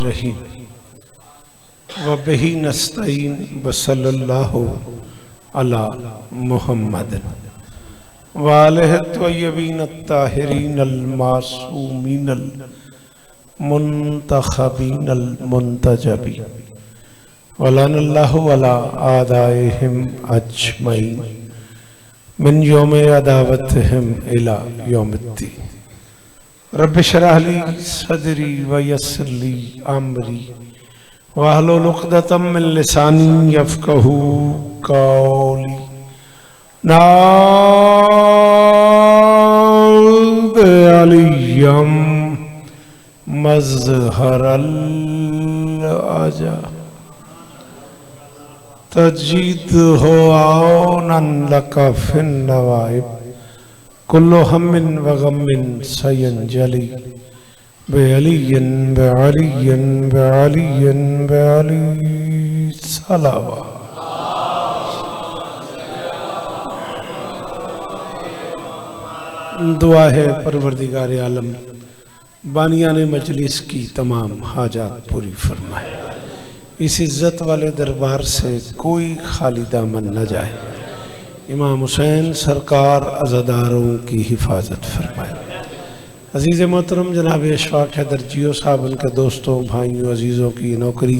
रहीम व बिही नस्तईन व सल्लल्लाहु अला मुहम्मद व आलिहि त्वय्यबीन अत्ताहिरीन अल मासूमीन अल मुंतखबीन अल मुंतजबी वलनल्लाहु अला आदाइहिम अजमईन मिन यौम अदावतिहिम इला यौमिद्दीन। रब्बि शरह ली सदरी व यस्सिर ली अमरी वहलुल उक़दतम मिन लिसानी यफ़क़हू क़ौली। नाद अलियम मज़हरल आजा तजीद हो आउनन लका फिन नवाइब कुल्लु हम्मिन व गम्मिन सयंजली बेअलियन बेअलियन बेअलियन बेअली सलावा। दुआ है परवरदिगार आलम बानियान मजलिस की तमाम हाजात पूरी फरमाए। इस इज़्ज़त वाले दरबार से कोई खाली दामन न जाए। इमाम हुसैन सरकार अज़ादारों की हिफाजत फरमाए। अज़ीज़ मोहतरम जनाब अशफाक हैदर जियो साहब, उनके दोस्तों भाइयों अजीज़ों की नौकरी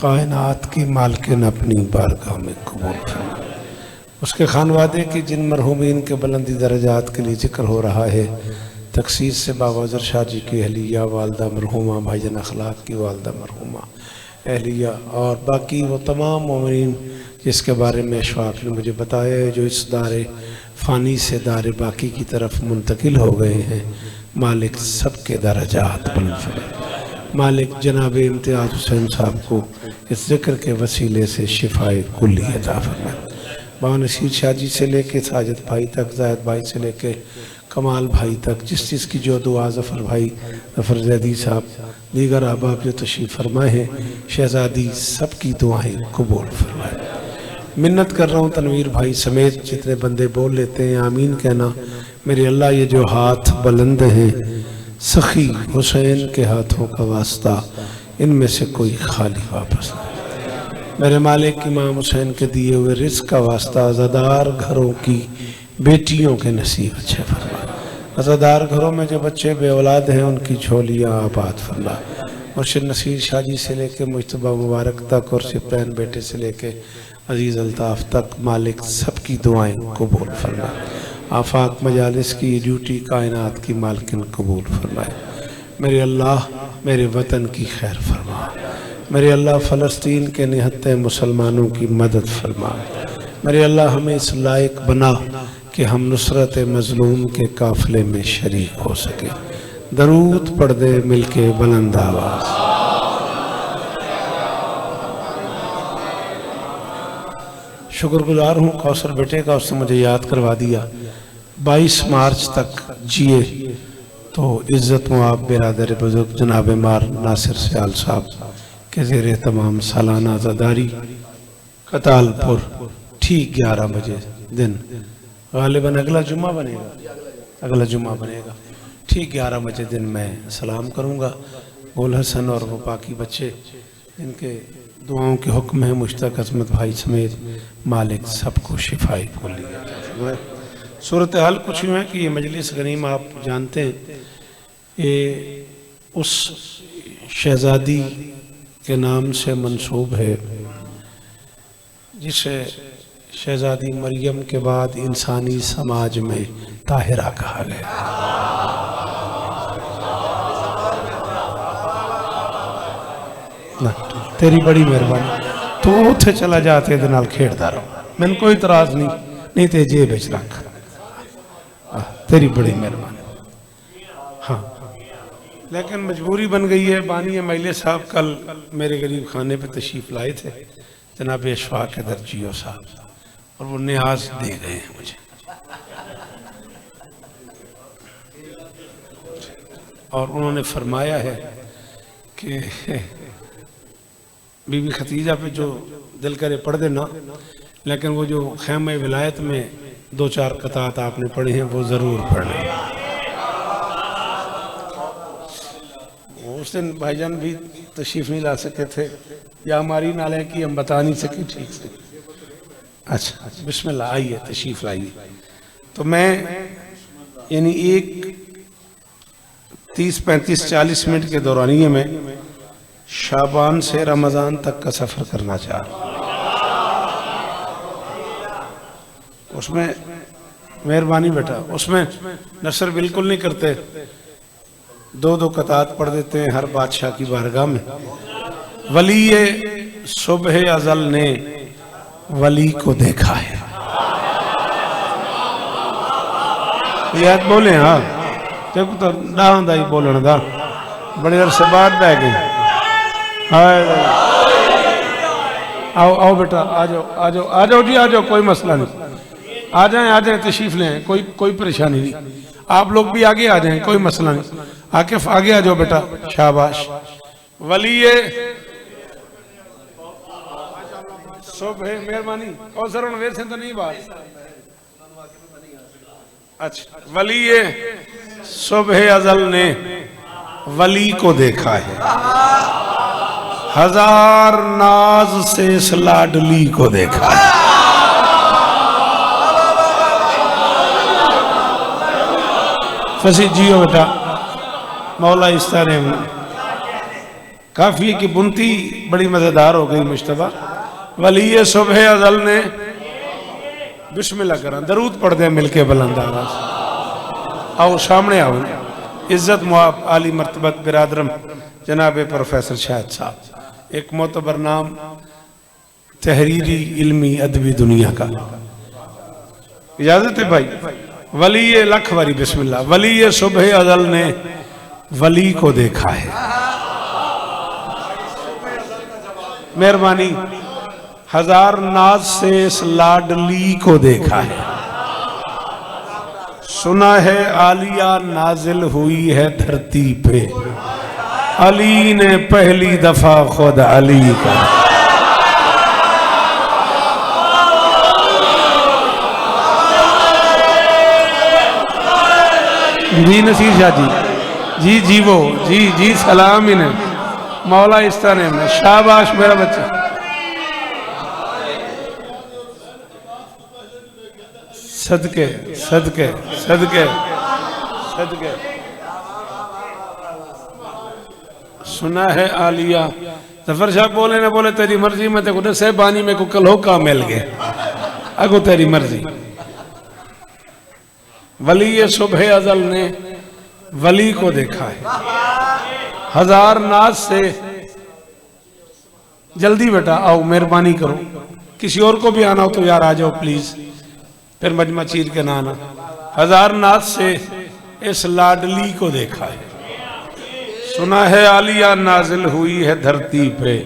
कायनात की मालकिन अपनी बारगाह में कबूल फरमाए। उसके खानवादे की जिन मरहूमीन के बुलंदी दर्जात के लिए जिक्र हो रहा है, तखसीस से बाबा शाह जी की अहलिया वालदा मरहूमा, भाईजान अखलाक की वालदा मरहूमा अहलिया और बाकी वो तमाम मोमिनीन जिसके बारे में अशफाक ने मुझे बताया है, जो इस दारे फ़ानी से दारे बाकी की तरफ मुंतकिल हो गए हैं। मालिक सबके दर्जात बुलंद फरमाए। मालिक जनाब इम्तियाज़ हुसैन साहब को इस ज़िक्र के वसीले से शिफाए कुल्ली अता फरमाए। बाबा नसीर शाह जी से लेके साजिद भाई तक, जायद भाई से लेके कमाल भाई तक, जिस की जो दुआ ज़फ़र भाई ज़फ़र ज़ैदी साहब, दीगर अहबाब जो तशरीफ़ फरमाए हैं, शहज़ादी सबकी दुआएं कबूल फरमाए। मिन्नत कर रहा हूँ तनवीर भाई समेत जितने बंदे बोल लेते हैं आमीन कहना। मेरे अल्लाह ये जो हाथ बुलंद हैं सखी हुसैन के हाथों का वास्ता, इनमें से कोई खाली वापस नहीं। मेरे मालिक इमाम हुसैन के दिए हुए रिज़्क़ का वास्ता अज़ादार घरों की बेटियों के नसीब अच्छे फरमा। अज़ादार घरों में जो बच्चे बे औलाद हैं उनकी झोलियाँ आबाद फरमा। मुर्शिद नसीर शाह जी से लेके मुज्तबा मुबारक तक और सिप्रान बेटे से लेके अजीज़ अल्ताफ़ तक मालिक सबकी दुआएं कबूल फरमा। आफाक मजालिस की ड्यूटी कायनात की मालकिन कबूल फरमाए। मेरे अल्लाह मेरे वतन की खैर फरमा। मेरे अल्लाह फ़लस्तीन के निहत्ते मुसलमानों की मदद फरमा। मेरे अल्लाह हमें इस लायक बना कि हम नुसरत मज़लूम के काफ़िले में शरीक हो सके। दरूद पढ़ दे मिलके बुलंद आवाज़। शुक्रगुजार हूँ कौसर बेटे का, उसने मुझे याद करवा दिया। 22 मार्च तक जिए तो इज़्ज़त मुआब बिरादर बुजुर्ग जनाब मार नासिर सयाल साहब के ज़ेरे तमाम सालाना ज़ादारी कतालपुर ठीक 11 बजे दिन, गालिबन अगला जुम्मा बनेगा, अगला जुम्मा बनेगा, ठीक 11 बजे दिन मैं सलाम करूँगा। गुल हसन और वो बाकी बच्चे इनके दुआओं के हुक्म है, मुश्ताक अज़मत भाई समेत मालिक सबको शिफाई को लिया। सूरत हाल कुछ यूँ है कि ये मजलिस गनीम आप जानते हैं, ये उस शहज़ादी के नाम से मंसूब है जिसे शहज़ादी मरियम के बाद इंसानी समाज में ताहिरा कहा गया। तेरी बड़ी मेहरबानी, तू उत्थे चला जा ते दे नाल खेड़दा रहो, मैनू कोई इतराज नहीं ते जेब विच रख। तेरी बड़ी मेहरबानी। हाँ, लेकिन मजबूरी बन गई है। बानी मैले साहब कल मेरे गरीब खाने पे तशरीफ़ लाए थे, जनाब अशफाक हैदर जियो साहब, और वो न्याज दे गए हैं मुझे। और उन्होंने फरमाया है कि बीबी खतीजा पे जो दिल करे पढ़ देना, लेकिन वो जो ख़ैम विलायत में 2-4 कतात आपने पढ़े हैं वो ज़रूर पढ़ना। वो उस दिन भाईजान भी तशरीफ नहीं ला सके थे या हमारी नाले की हम बता नहीं सके ठीक से। अच्छा बिस्मिल्लाह, आइए तशरीफ लाइए। तो मैं यानी एक 30, 35, 40 मिनट के दौरानिए में शाबान से रमज़ान तक का सफ़र करना चाह रहा हूँ। उसमें मेहरबानी बेटा, उसमें नसर बिल्कुल नहीं करते, 2-2 कतात पढ़ देते हैं हर बादशाह की बारगाह में। वली सुबह अज़ल ने वली को देखा है। याद बोले हाँ, देखो तो डांदा ही बोलने दा, बड़े अरसे बाद बह गए। आओ आओ बेटा, आ जाओ आ जाओ आ जाओ जी, आ जाओ, कोई मसला नहीं, आ जाएं तशरीफ ले आए, कोई परेशानी नहीं। आप लोग भी आगे आ जाएं, कोई मसला नहीं। आकिफ आगे आ जाओ बेटा, शाबाश। वली सुबह, मेहरबानी और सर वे से तो नहीं बात। अच्छा, वली सुबह अज़ल ने वली को देखा है, हजार नाज से इस लाडली को देखा है। फसी जियो बेटा, मौला इस तरह काफी की बुनती बड़ी मजेदार हो गई मुश्तबा। वली सुबह अज़ल ने, बिस्मिल्लाह करा, दरूद पढ़ दे मिलके बुलंद आवाज़। आओ सामने आओ। इज्जत मुआब आली मर्तबत बिरादरम जनाब प्रोफेसर शाहिद साहब, एक मोतबर नाम तहरीरी इल्मी अदबी दुनिया का। इजाजत है भाई। वली लख वारी बिस्मिल्लाह। वली सुबह अज़ल ने वली को देखा है, मेहरबानी, हजार नाज से इस लाडली को देखा है। सुना है आलिया नाजिल हुई है धरती पे, अली ने पहली दफा खुद अली का। जी नसीर शाह जी जी वो जी सलाम इन्हें, मौला इस तरह में, शाबाश मेरा बच्चा। सदके सदके सदके सदके। सुना है आलिया, जफर शाह बोले ना बोले तेरी मर्जी, मैं तेको दसे बानी में को कल हो का मिल गए, अगो तेरी मर्जी। वली सुबह अज़ल ने वली को देखा है, हजार नाज से। जल्दी बेटा आओ, मेहरबानी करो, किसी और को भी आना हो तो यार आ जाओ प्लीज, फिर मजमा चीर के ना आना। हजार नाज से इस लाडली को देखा है। सुना है आलिया नाजिल हुई है धरती पे,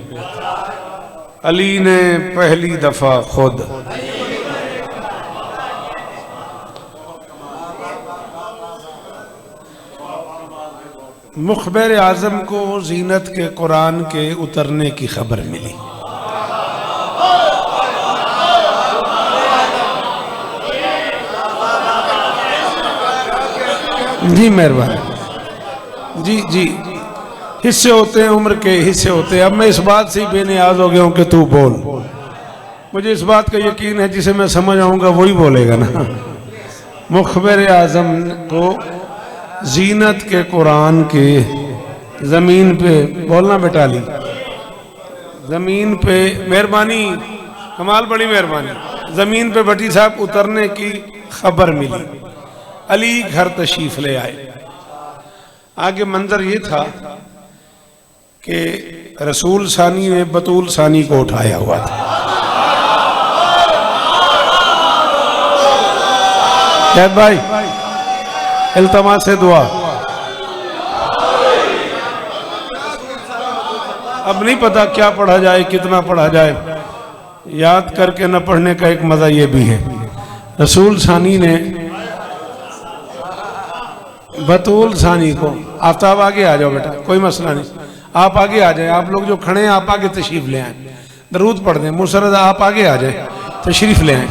अली ने पहली दफा खुद। मुखबिर आजम को जीनत के कुरान के उतरने की खबर मिली। जी मेहरबानी, जी हिस्से होते हैं उम्र के, हिस्से होते हैं। अब मैं इस बात से बेनियाज हो गया हूं कि तू बोल। मुझे इस बात का यकीन है जिसे मैं समझ आऊंगा वही बोलेगा ना। मुखबिर आजम को जीनत के कुरान के जमीन पे, बोलना बेटा अली, जमीन पे, मेहरबानी कमाल, बड़ी मेहरबानी, जमीन पे भट्टी साहब उतरने की खबर मिली। अली घर तशरीफ ले आए। आगे मंजर ये था कि रसूल सानी ने बतूल सानी को उठाया हुआ था। कैद भाई इल्तमास से दुआ। अब नहीं पता क्या पढ़ा जाए, कितना पढ़ा जाए, याद करके न पढ़ने का एक मजा ये भी है। रसूल सानी ने बतूल सानी को, आफ्ताब आगे आ जाओ बेटा, कोई मसला नहीं, आप आगे आ जाए। आप लोग जो खड़े हैं आप आगे तशरीफ ले आए, दरूद पढ़ दें। मुसरद आप आगे आ जाए, तशरीफ ले आए,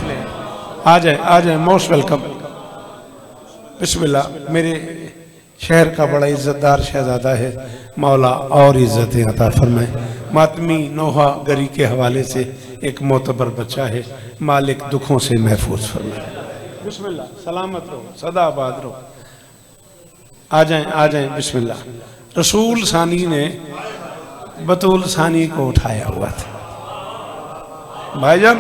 आ जाए मोस्ट वेलकम। बिस्मिल्लाह। मेरे शहर का बड़ा इज्जतदार शहजादा है, मौला और इज्जतें अता फरमाए। मातमी नोहा गरी के हवाले से एक मोतबर बच्चा है, मालिक दुखों से महफूज फरमाए। बिस्मिल्लाह, सलामत रहो, सदा आबाद रहो। आ जाएं बिस्मिल्लाह। रसूल सानी ने बतूल सानी को उठाया हुआ था। भाईजान,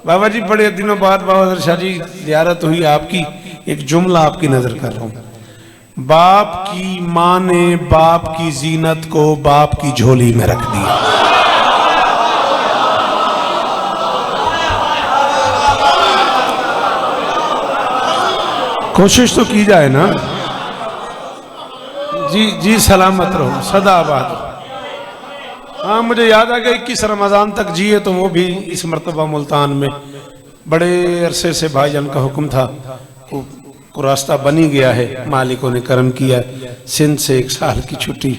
बाबा जी बड़े दिनों बाद बाबा शाह जी ज़ियारत हुई आपकी, एक जुमला आपकी नजर कर रहा हूं। बाप की मां ने बाप की जीनत को बाप की झोली में रख दिया। कोशिश तो की जाए ना। जी सलामत रहो, सदा आबाद रहो। हाँ, मुझे याद आ गया 21 रमजान तक जिए तो वो भी इस मर्तबा मुल्तान में बड़े अरसे से भाईजान का हुक्म था, को रास्ता बनी गया है, मालिकों ने करम किया। सिंध से 1 साल की छुट्टी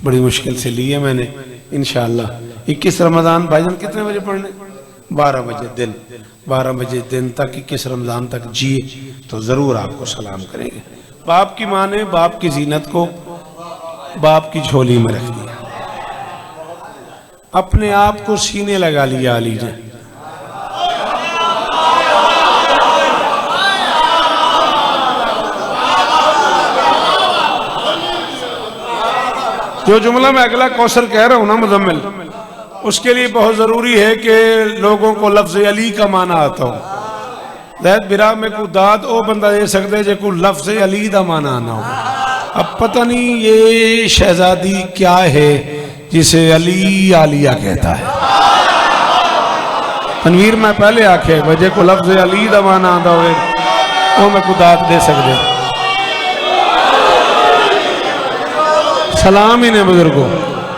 बड़ी मुश्किल से ली है मैंने। इंशाअल्लाह 21 रमजान भाईजान कितने बजे पढ़ने? 12 बजे दिन, 12 बजे दिन तक 21 रमजान तक जिए तो जरूर आपको सलाम करेंगे। बाप की माँ ने बाप की जीनत को बाप की झोली में रख दिया, अपने आप को सीने लगा लिया अली ने। जो जुमला मैं अगला कौसर कह रहा हूं ना मुजम्मिल, उसके लिए बहुत जरूरी है कि लोगों को लफ्ज अली का माना आता हो। दैत बिरा में को दाद ओ बंदा दे सकते जे को लफ्ज अली का माना आना हो। अब पता नहीं ये शहजादी क्या है जिसे अली आलिया कहता है। तनवीर मैं पहले आखे वजह को लफ्ज अली का माना आता हो मैं को दाद दे सकते। सलाम ही ने बुजुर्गो,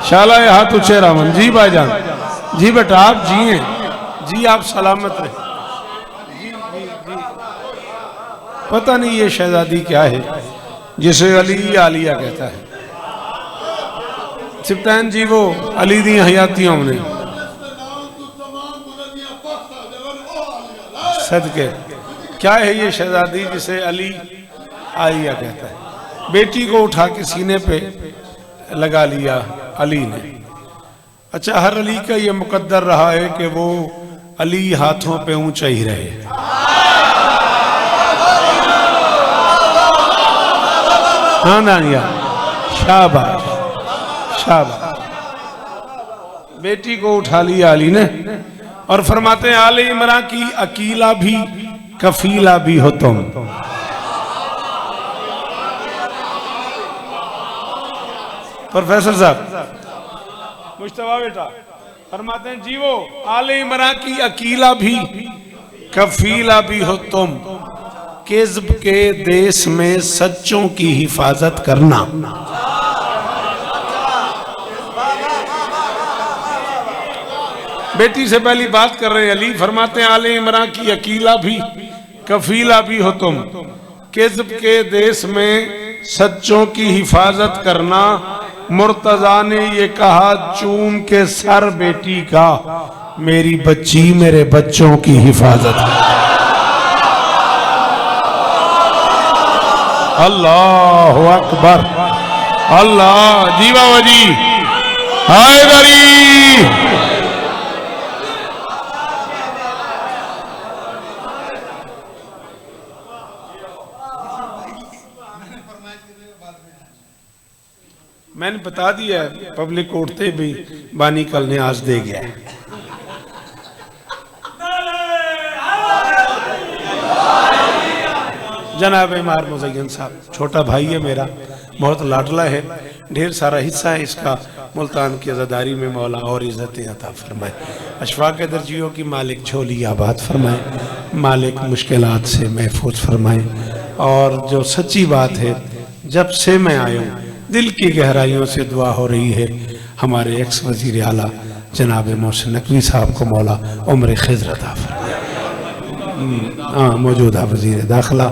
शाला हाथ उचे रामन जी भाईजान। जी बेटा आप जिए जी, आप सलामत रहे जी, जी, जी। पता नहीं ये शहजादी क्या है जिसे अली आलिया कहता है। सिप्तान जी वो अली दी हयातियों ने सदके क्या है ये शहजादी जिसे अली आलिया कहता है। बेटी को उठा के सीने पे लगा लिया अली ने। अच्छा, हर अली का ये मुकद्दर रहा है कि वो अली हाथों पे ऊंचा ही रहे। हाँ नानिया, शाबाश शाबाश। बेटी को उठा लिया अली ने और फरमाते हैं आले इमरान की अकीला भी कफीला भी हो तुम। प्रोफेसर साहब मुश्तबा बेटा फरमाते हैं जी वो आले इमरान की अकीला भी कफीला भी हो तुम, किज़्ब के देश में सच्चों की हिफाजत करना। बेटी से पहली बात कर रहे अली, फरमाते हैं आले इमरान की अकीला भी कफीला भी हो तुम, किज़्ब के देश में सच्चों की हिफाजत करना। मुर्तजा ने ये कहा चूम के सर बेटी का, मेरी बच्ची मेरे बच्चों की हिफाजत। अल्लाह अकबर, अल्लाह जी बाबा जी हैदरी। मैंने बता दिया पब्लिक को उठते भी बानी कल न्याज दे गया। जनाब इमार मुज़य्यन साहब छोटा भाई है मेरा, बहुत लाडला है, ढेर सारा हिस्सा है इसका मुल्तान की अज़ादारी में। मौला और इज़्ज़तें अता फरमाए। अशफाक़ दर्जियों की मालिक झोली आबाद फरमाए, मालिक मुश्किलात से महफूज फरमाए। और जो सच्ची बात है, जब से मैं आया हूँ दिल की गहराइयों से दुआ हो रही है हमारे एक्स वज़ीर आला जनाब मोहसिन नकवी साहब को मौला उम्र खिज़र अता फरमाए। मौजूदा वज़ीर दाखिला,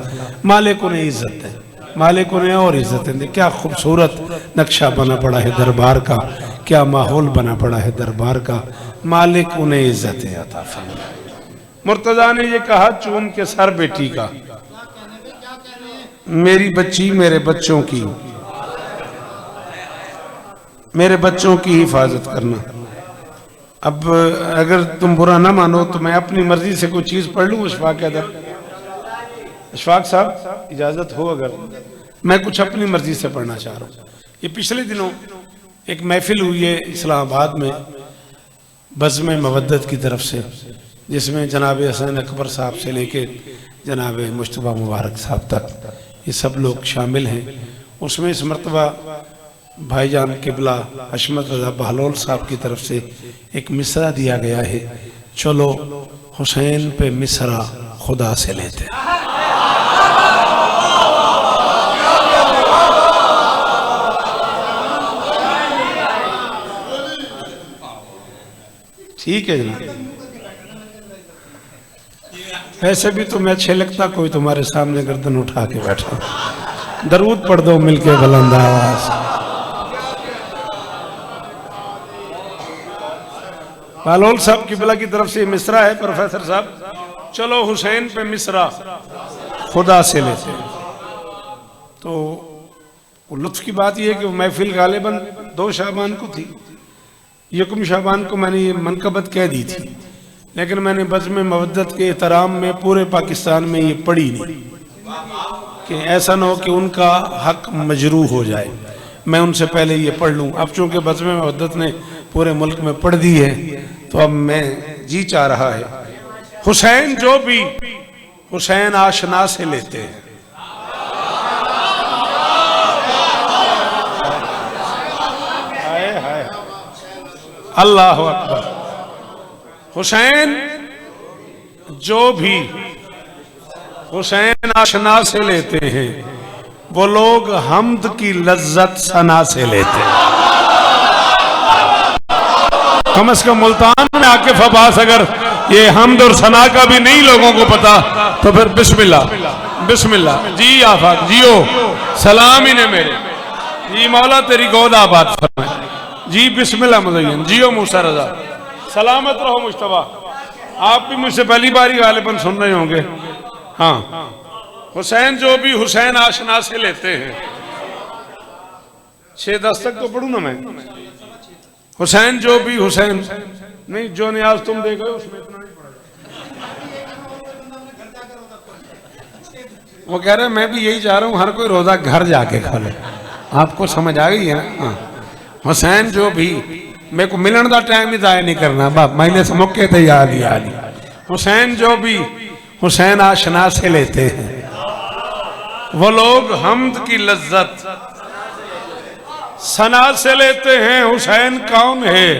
मालिक उन्हें इज़्ज़त है, मालिक उन्हें और इज़्ज़तें दे। क्या खूबसूरत नक्शा बना पड़ा है दरबार का, क्या माहौल बना पड़ा है दरबार का। मालिक उन्हें इज़्ज़तें अता फरमाए। मुर्तज़ा ने ये कहा चूम के सर बेटी का, मेरी बच्ची मेरे बच्चों की हिफाजत करना। अब अगर तुम बुरा ना मानो तो मैं अपनी मर्जी से कोई चीज पढ़ लूं। अशफाक साहब इजाजत हो अगर मैं कुछ अपनी मर्जी से पढ़ना चाह रहा हूँ। ये पिछले दिनों एक महफिल हुई है इस्लामाबाद में बज़्म मवद्दत की तरफ से, जिसमें जनाब हसन अकबर साहब से लेके जनाब मुश्तबा मुबारक साहब तक ये सब लोग शामिल हैं। उसमें इस मरतबा भाईजान किबला हशमत रजा बहलोल साहब की तरफ से एक मिसरा दिया गया है, चलो हुसैन पे मिसरा खुदा से लेते हैं। ठीक है जनाब, ऐसे भी तुम्हें अच्छे लगता कोई तुम्हारे सामने गर्दन उठा के बैठा। दरूद पढ़ दो मिलके बुलंद आवाज। बहलोल साहब किबला की तरफ से मिसरा है प्रोफेसर साहब, चलो हुसैन पे मिसरा खुदा से लेते। तो लुत्फ की बात यह है कि महफिल गालिबन 2 शाबान को थी। यकम शाबान को मैंने ये मनकबत कह दी थी, लेकिन मैंने बज़्म मवद्दत के एहतराम में पूरे पाकिस्तान में ये पढ़ी नहीं कि ऐसा ना हो कि उनका हक मजरूह हो जाए। मैं उनसे पहले ये पढ़ लूँ। अब चूंकि बज़्म मवद्दत ने पूरे मुल्क में पढ़ दी है तो अब मैं जी चाह रहा है, हुसैन जो भी हुसैन आशना से लेते हैं। अल्लाह अकबर। हुसैन जो भी हुसैन आशना से लेते हैं वो लोग हम्द की लज्जत सना से लेते हैं। कम से कम मुल्तान में आकिफ अब्बास अगर ये हम्द और सना का भी नहीं लोगों को पता तो फिर बिस्मिल्लाह बिस्मिल्लाह। जी आफाक जियो, सलाम इन्हें मेरे। जी मौला तेरी गोद आबाद फरमाए। जी बिस्मिल्लाह मुज़य्यन जियो मूसा रजा, सलामत रहो मुश्तबा। आप भी मुझसे पहली बारी गालिबन सुन रहे होंगे। हाँ, हुसैन जो भी हुसैन आशना से लेते हैं। 6-10 तक तो पढ़ू ना मैं। हुसैन जो भी हुसैन नहीं, जो न्याज तुम दे गए उसमें इतना नहीं पढ़ा। वो कह रहे मैं भी यही चाह रहा हूं हर कोई रोजा घर जाके खोले। आपको समझ आ गई है ना? हाँ, हुसैन जो भी मेरे को मिलन का टाइम ही जाया नहीं करना बाप, महीने से मौके थे याद ही आ हुसैन जो भी हुसैन आशना से लेते हैं वो लोग हम्द की लज्जत सना से लेते हैं। हुसैन कौन है?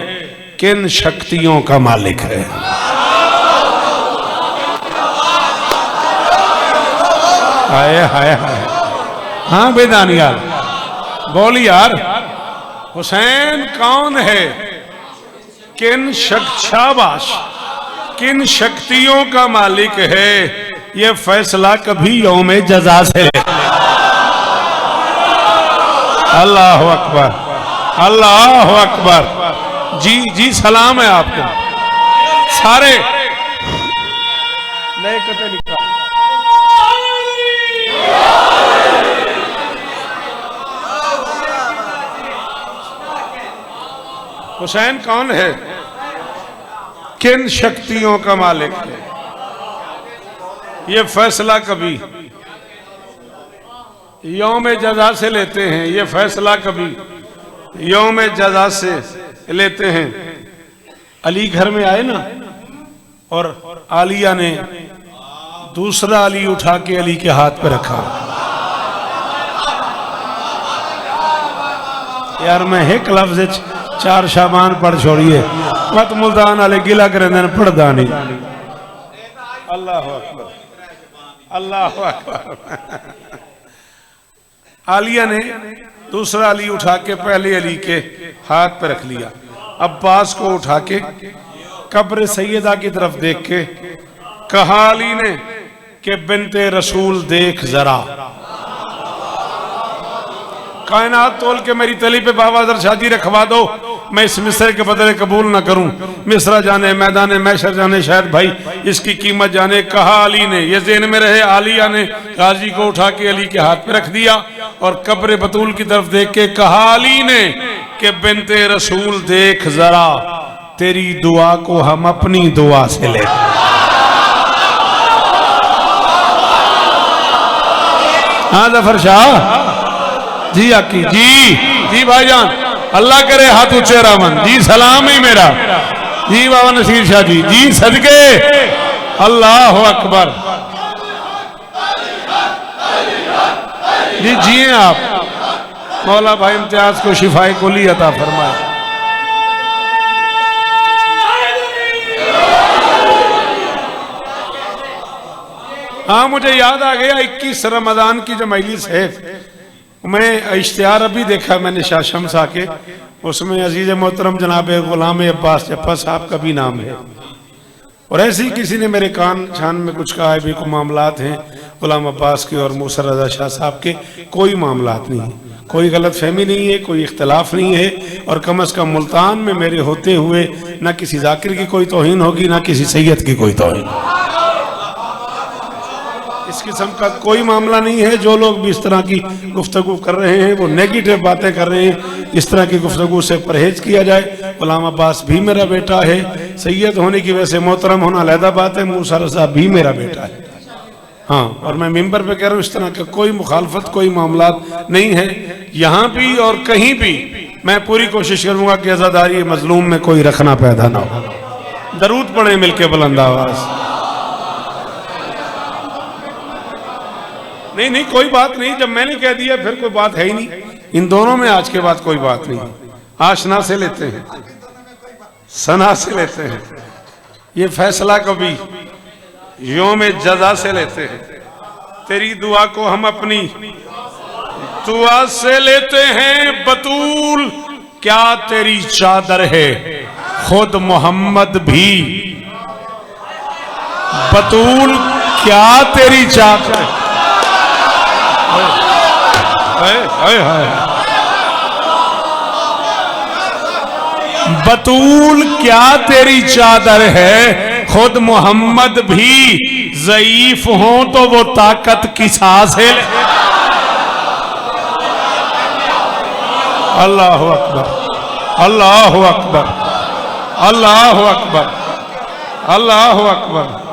किन शक्तियों का मालिक है? हाय हाय हाय। हाँ बेदानियाल बोल यार, हुसैन कौन है? किन शाबाश, किन शक्तियों का मालिक है? ये फैसला कभी यौम जजा से। अल्लाह अकबर, अल्लाह अकबर। जी जी सलाम है आपको सारे। नए कते निकाल। हुसैन कौन है? किन शक्तियों का मालिक है? ये फैसला कभी यौम जजा से लेते हैं। ये फैसला कभी यौम जजा से लेते हैं। अली घर में आए ना, और आलिया ने दूसरा अली उठा के अली के हाथ पे रखा। यार मैं एक लफ्ज 4 शाबान पढ़ छोड़िए मत मुल्तान वाले गिला करें पढ़दा नहीं। अल्लाह अकबर, अल्लाह अकबर। आलिया ने दूसरा अली उठा के पहले अली के हाथ पे रख लिया। अब्बास को उठा के कब्र सैयदा की तरफ देख के कहा अली ने कि बिनते रसूल देख जरा। कायनात तोल के मेरी तली पे बाबा दर शादी रखवा दो, मैं इस मिस्र के बदले कबूल ना करूं। मिस्र जाने मैदान मैशर जाने शायद भाई इसकी कीमत जाने। कहा अली ने, ये ज़हन में रहे, आलिया ने गाजी को उठा के अली के हाथ पे रख दिया और कब्र बतूल की तरफ देख के कहा अली ने कि बिन्ते रसूल देख जरा, तेरी दुआ को हम अपनी दुआ से ले। हाँ जफर शाह जी, आकी जी, जी भाईजान, अल्लाह करे हाथ ऊंचे रामन जी, सलाम ही मेरा जी। बाबा नसीर शाह जी, जी सदके, अल्लाह अकबर जी। जिए आप, मौला भाई इम्तियाज को शिफाए कुली अता फरमाए। हाँ मुझे याद आ गया 21 रमजान की जो मजलिस है, मैं इश्तिहार अभी देखा मैंने शाह शम्स आके, उसमें अजीज मोहतरम जनाब गुलाम अब्बास जफ्फर साहब का भी नाम है। और ऐसे ही किसी ने मेरे कान छान में कुछ कहा है भी कोई मामलात हैं गुलाम अब्बास के और मूसा रजा शाह साहब के। कोई मामलात नहीं है, कोई गलत फहमी नहीं है, कोई इख्तलाफ नहीं है। और कम अज़ कम मुल्तान में मेरे होते हुए ना किसी जाकिर की कोई तौहीन होगी, ना किसी सैयद की कोई तौहीन। इस किस्म का कोई मामला नहीं है। जो लोग भी इस तरह की गुफ्तगू कर रहे हैं वो नेगेटिव बातें कर रहे हैं। इस तरह की गुफ्तगू से परहेज किया जाए। गुलाम अब्बास भी मेरा बेटा है, सैयद होने की वजह से मोहतरम होना अलहदा बात है, मूसा रज़ा भी मेरा बेटा है। हाँ, और मैं मिंबर पे कह रहा हूँ इस तरह का कोई मुखालफत, कोई मामलात नहीं है यहाँ भी और कहीं भी। मैं पूरी कोशिश करूंगा कि आज़ादारी मजलूम में कोई रखना पैदा ना हो। दरूद पढ़े मिलके बुलंद आवाज़। नहीं नहीं कोई बात नहीं, जब मैंने कह दिया फिर कोई बात है ही नहीं। इन दोनों में आज के बाद कोई बात नहीं। आशना से लेते हैं, सना से लेते हैं, ये फैसला कभी योम जजा से लेते हैं। तेरी दुआ को हम अपनी दुआ से लेते हैं। बतूल क्या तेरी चादर है, खुद मोहम्मद भी। बतूल क्या तेरी चादर है। बतूल क्या तेरी चादर है, खुद मोहम्मद भी ज़ईफ हो तो वो ताकत की सांस है। अल्लाह अकबर, अल्लाह अकबर, अल्लाह अकबर, अल्लाह अकबर।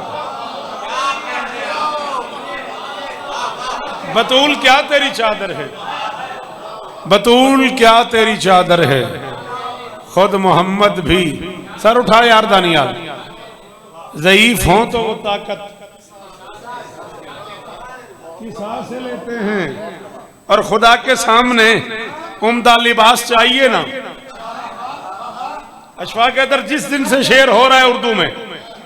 बतूल क्या तेरी चादर है, बतूल क्या तेरी चादर है, खुद मोहम्मद भी। सर उठा यार दानियाल, ज़ईफ हो तो वो ताकत की सांसें लेते हैं। और खुदा के सामने उम्दा लिबास चाहिए ना। अशफाक हैदर जिस दिन से शेर हो रहा है उर्दू में,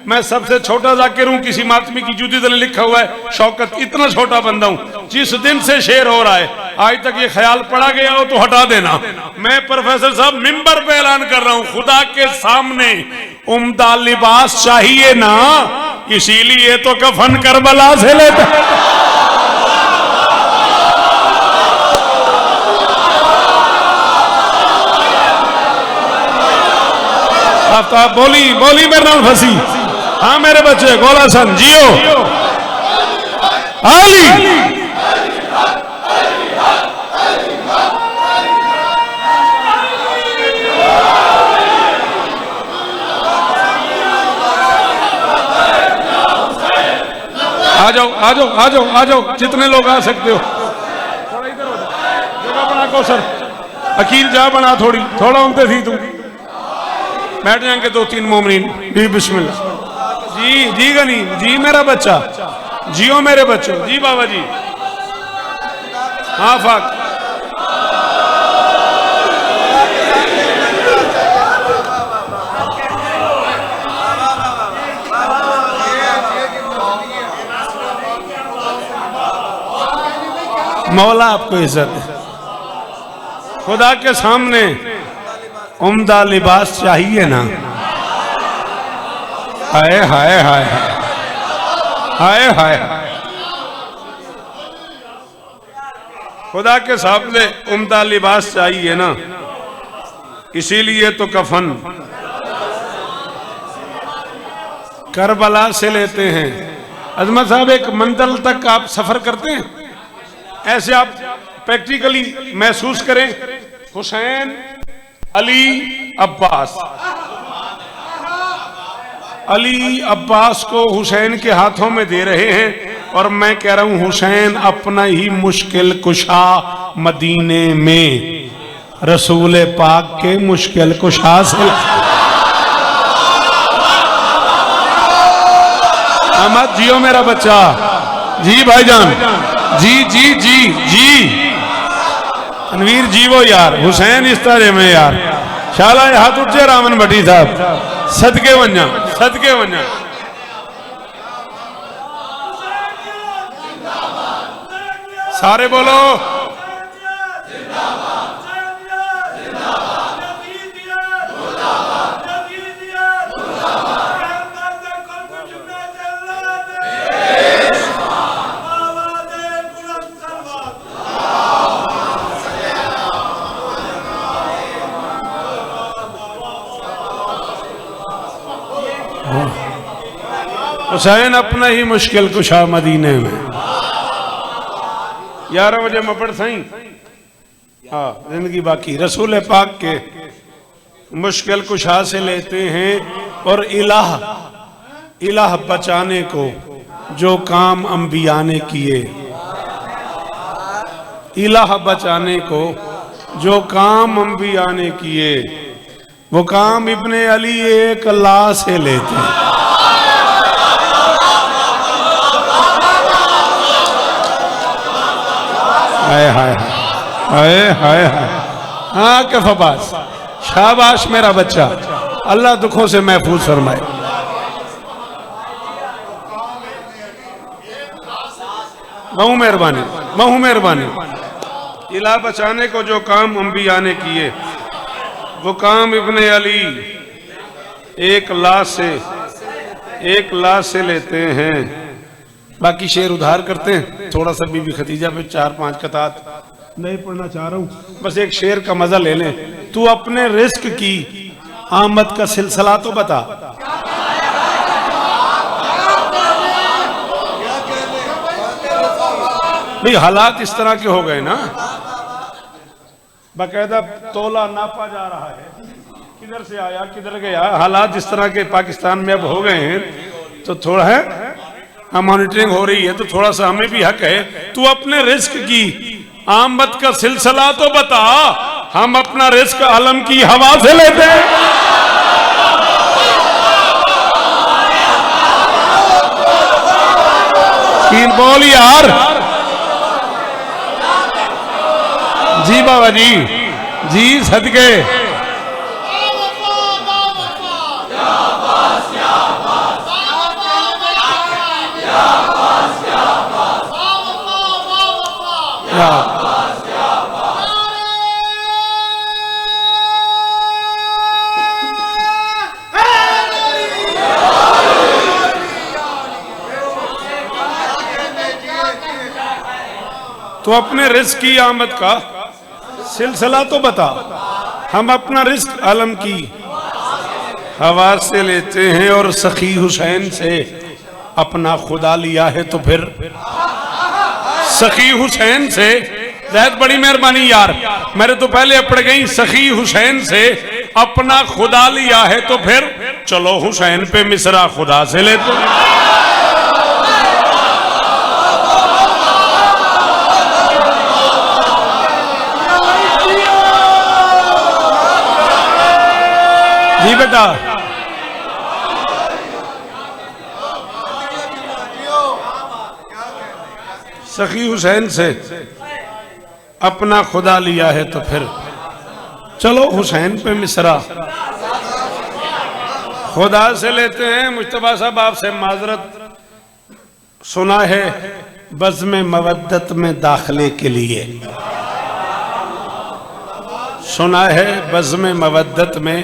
मैं सबसे छोटा जाकिर हूं, किसी मातमी की जुदी ने लिखा हुआ है शौकत, इतना छोटा बंदा हूं। जिस दिन से शेर हो रहा है आज तक ये ख्याल पड़ा गया हो तो हटा देना। मैं प्रोफेसर साहब मिंबर पे ऐलान कर रहा हूं, खुदा के सामने उम्दा लिबास चाहिए ना, इसीलिए तो कफन करबला से लेता। आफ्ताब बोली बोली मेरे नाम फंसी। हाँ मेरे बच्चे गोला सन जियो। आली आ जाओ आ जाओ आ जाओ आ जाओ, जितने लोग आ सकते हो। थोड़ा इधर हो जाओ, जगह बना कौसर, अकील जा बना थोड़ी, थोड़ा उनते थी तुम बैठ जाएंगे। 2-3 मोमिनीन जी बिस्मिल्लाह। जी जी गनी जी मेरा बच्चा, जियो मेरे बच्चों। जी बाबा जी। हाँ फाक मौला आपको इज्जत है। खुदा के सामने उम्दा लिबास चाहिए ना। हाय हाय हाय हाय हाय हाय, खुदा के सामने उम्दा लिबास चाहिए ना। इसीलिए तो कफन करबला से लेते हैं। अजमत साहब, एक मंजिल तक आप सफर करते हैं, ऐसे आप प्रैक्टिकली महसूस करें, हुसैन, अली, अब्बास। अली अब्बास को हुसैन के हाथों में दे रहे हैं, और मैं कह रहा हूं हुसैन अपना ही मुश्किल कुशा मदीने में रसूल पाक के मुश्किल कुशा से। अहमद जियो मेरा बच्चा, जी भाईजान, जी जी जी जी, तनवीर जीवो यार, हुसैन इस तरह में यार, शाला हाथ उठे रामन भट्टी साहब, सदके वन्या, सदके वन्या। सारे बोलो हुसैन अपना ही मुश्किल कुशा मदीने में। 11 बजे मपड़ सही, हाँ जिंदगी बाकी। रसूल पाक के मुश्किल कुशा से लेते हैं, और इलाह बचाने को जो काम अंबिया ने किए, इलाह बचाने को जो काम अंबिया ने किए, वो काम इब्ने अली एक ला से लेते हैं। हाय हाय हाय हाय हाय, हाँ कफबास, शाबाश मेरा बच्चा, अल्लाह दुखों से महफूज फरमाए। बहु मेहरबानी, बहु मेहरबानी। इलाह बचाने को जो काम अंबिया ने किए, वो काम इब्ने अली एक ला से लेते हैं। बाकी शेर उधार करते हैं, थोड़ा सा बीबी खदीजा पे 4-5 कतात नहीं पढ़ना चाह रहा हूं, बस एक शेर का मजा ले लें। तू अपने रिस्क की आमद का सिलसिला तो बता। भाई हालात इस तरह के हो गए ना, बाकायदा तोला नापा जा रहा है, किधर से आया किधर गया। हालात इस तरह के पाकिस्तान में अब हो गए हैं, तो थोड़ा है मॉनिटरिंग हो रही है, तो थोड़ा सा हमें भी हक है। तू अपने रिस्क की आमद का सिलसिला तो बता, हम अपना रिस्क आलम की हवा से लेते हैं। तीन बोल यार, जी बाबा जी, जी सदके। तो अपने रिस्क की आमद का सिलसिला तो बता, हम अपना रिस्क आलम की हवा से लेते हैं, और सखी हुसैन से अपना खुदा लिया है तो फिर सखी हुसैन से। ज़ाहिद बड़ी मेहरबानी यार, मेरे तो पहले पड़ गई, सखी हुसैन से अपना खुदा लिया है तो फिर चलो हुसैन पे मिसरा खुदा से लेते हैं। जी बेटा, सखी हुसैन से अपना खुदा लिया है तो फिर चलो हुसैन पे मिसरा खुदा से लेते हैं। मुश्तबा साहब आपसे माजरत, सुना है बज़्म मवद्दत में दाखिले के लिए, सुना है बज़्म मवद्दत में